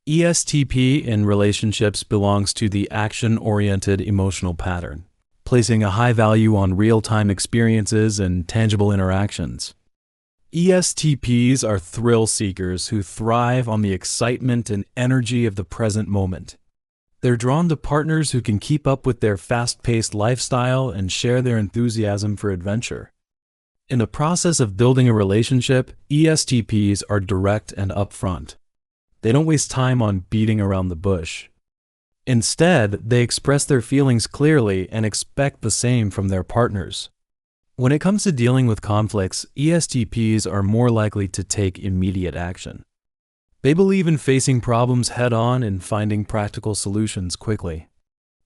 ESTP in relationships belongs to the action-oriented emotional pattern, placing a high value on real-time experiences and tangible interactions. ESTPs are thrill seekers who thrive on the excitement and energy of the present moment. They're drawn to partners who can keep up with their fast-paced lifestyle and share their enthusiasm for adventure. In the process of building a relationship, ESTPs are direct and upfront. They don't waste time on beating around the bush. Instead, they express their feelings clearly and expect the same from their partners. When it comes to dealing with conflicts, ESTPs are more likely to take immediate action. They believe in facing problems head-on and finding practical solutions quickly.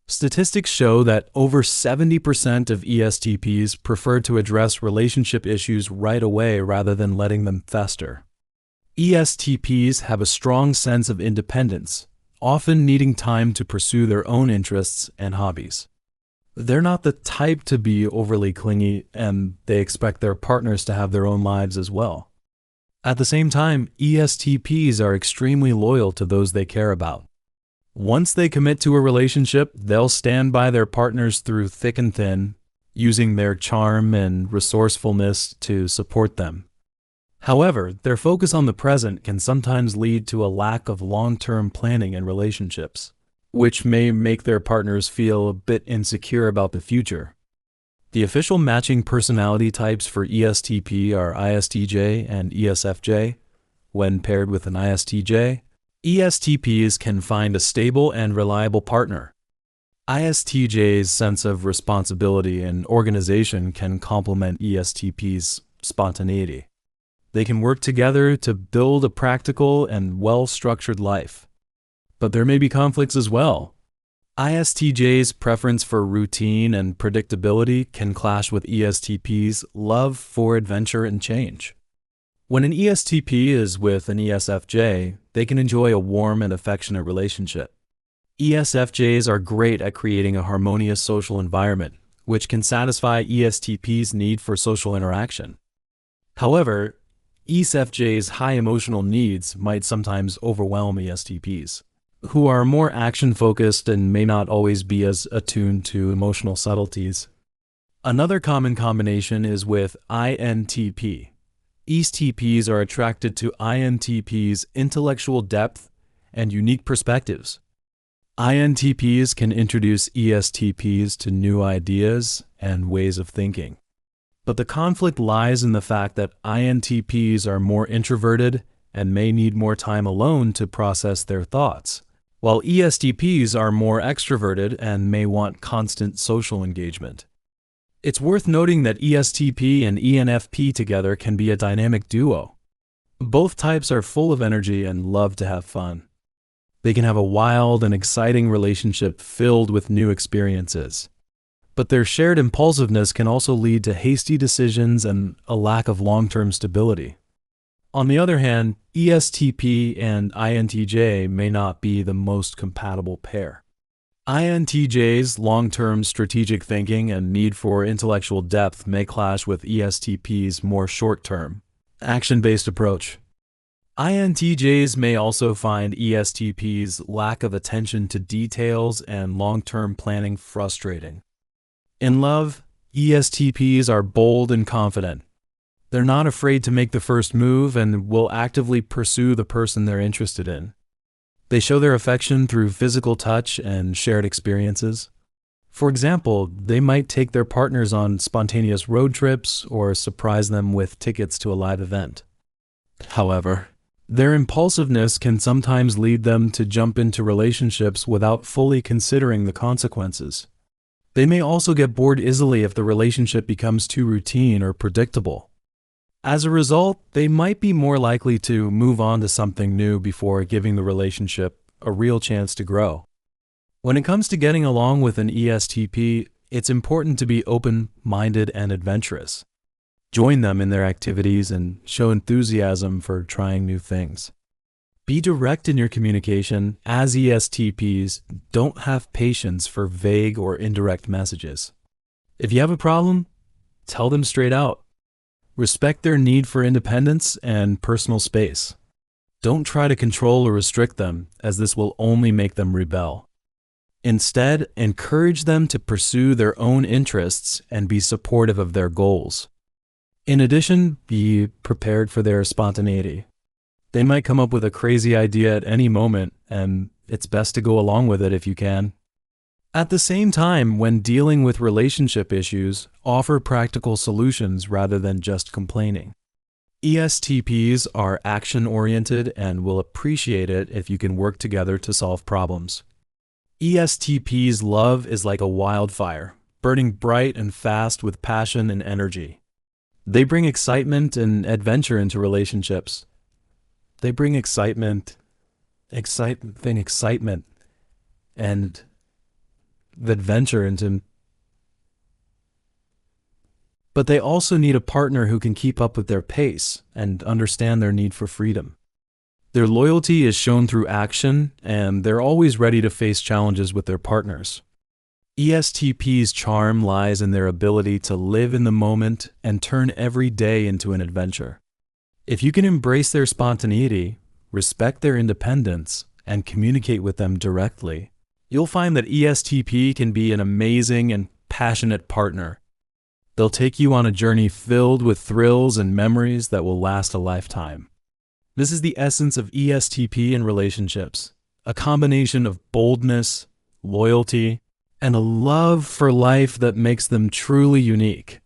Statistics show that over 70% of ESTPs prefer to address relationship issues right away rather than letting them fester. ESTPs have a strong sense of independence, often needing time to pursue their own interests and hobbies. They're not the type to be overly clingy, and they expect their partners to have their own lives as well. At the same time, ESTPs are extremely loyal to those they care about. Once they commit to a relationship, they'll stand by their partners through thick and thin, using their charm and resourcefulness to support them. However, their focus on the present can sometimes lead to a lack of long-term planning in relationships, which may make their partners feel a bit insecure about the future. The official matching personality types for ESTP are ISTJ and ESFJ. When paired with an ISTJ, ESTPs can find a stable and reliable partner. ISTJ's sense of responsibility and organization can complement ESTP's spontaneity. They can work together to build a practical and well-structured life. But there may be conflicts as well. ISTJ's preference for routine and predictability can clash with ESTP's love for adventure and change. When an ESTP is with an ESFJ, they can enjoy a warm and affectionate relationship. ESFJs are great at creating a harmonious social environment, which can satisfy ESTP's need for social interaction. However, ESFJ's high emotional needs might sometimes overwhelm ESTPs, who are more action-focused and may not always be as attuned to emotional subtleties. Another common combination is with INTP. ESTPs are attracted to INTPs' intellectual depth and unique perspectives. INTPs can introduce ESTPs to new ideas and ways of thinking. But the conflict lies in the fact that INTPs are more introverted and may need more time alone to process their thoughts, while ESTPs are more extroverted and may want constant social engagement. It's worth noting that ESTP and ENFP together can be a dynamic duo. Both types are full of energy and love to have fun. They can have a wild and exciting relationship filled with new experiences. But their shared impulsiveness can also lead to hasty decisions and a lack of long-term stability. On the other hand, ESTP and INTJ may not be the most compatible pair. INTJ's long-term strategic thinking and need for intellectual depth may clash with ESTP's more short-term, action-based approach. INTJs may also find ESTP's lack of attention to details and long-term planning frustrating. In love, ESTPs are bold and confident. They're not afraid to make the first move and will actively pursue the person they're interested in. They show their affection through physical touch and shared experiences. For example, they might take their partners on spontaneous road trips or surprise them with tickets to a live event. However, their impulsiveness can sometimes lead them to jump into relationships without fully considering the consequences. They may also get bored easily if the relationship becomes too routine or predictable. As a result, they might be more likely to move on to something new before giving the relationship a real chance to grow. When it comes to getting along with an ESTP, it's important to be open-minded and adventurous. Join them in their activities and show enthusiasm for trying new things. Be direct in your communication, as ESTPs don't have patience for vague or indirect messages. If you have a problem, tell them straight out. Respect their need for independence and personal space. Don't try to control or restrict them, as this will only make them rebel. Instead, encourage them to pursue their own interests and be supportive of their goals. In addition, be prepared for their spontaneity. They might come up with a crazy idea at any moment, and it's best to go along with it if you can. At the same time, when dealing with relationship issues, offer practical solutions rather than just complaining. ESTPs are action-oriented and will appreciate it if you can work together to solve problems. ESTPs' love is like a wildfire, burning bright and fast with passion and energy. They bring excitement and adventure into relationships. They bring excitement, and adventure into. But they also need a partner who can keep up with their pace and understand their need for freedom. Their loyalty is shown through action, and they're always ready to face challenges with their partners. ESTP's charm lies in their ability to live in the moment and turn every day into an adventure. If you can embrace their spontaneity, respect their independence, and communicate with them directly, you'll find that ESTP can be an amazing and passionate partner. They'll take you on a journey filled with thrills and memories that will last a lifetime. This is the essence of ESTP in relationships, a combination of boldness, loyalty, and a love for life that makes them truly unique.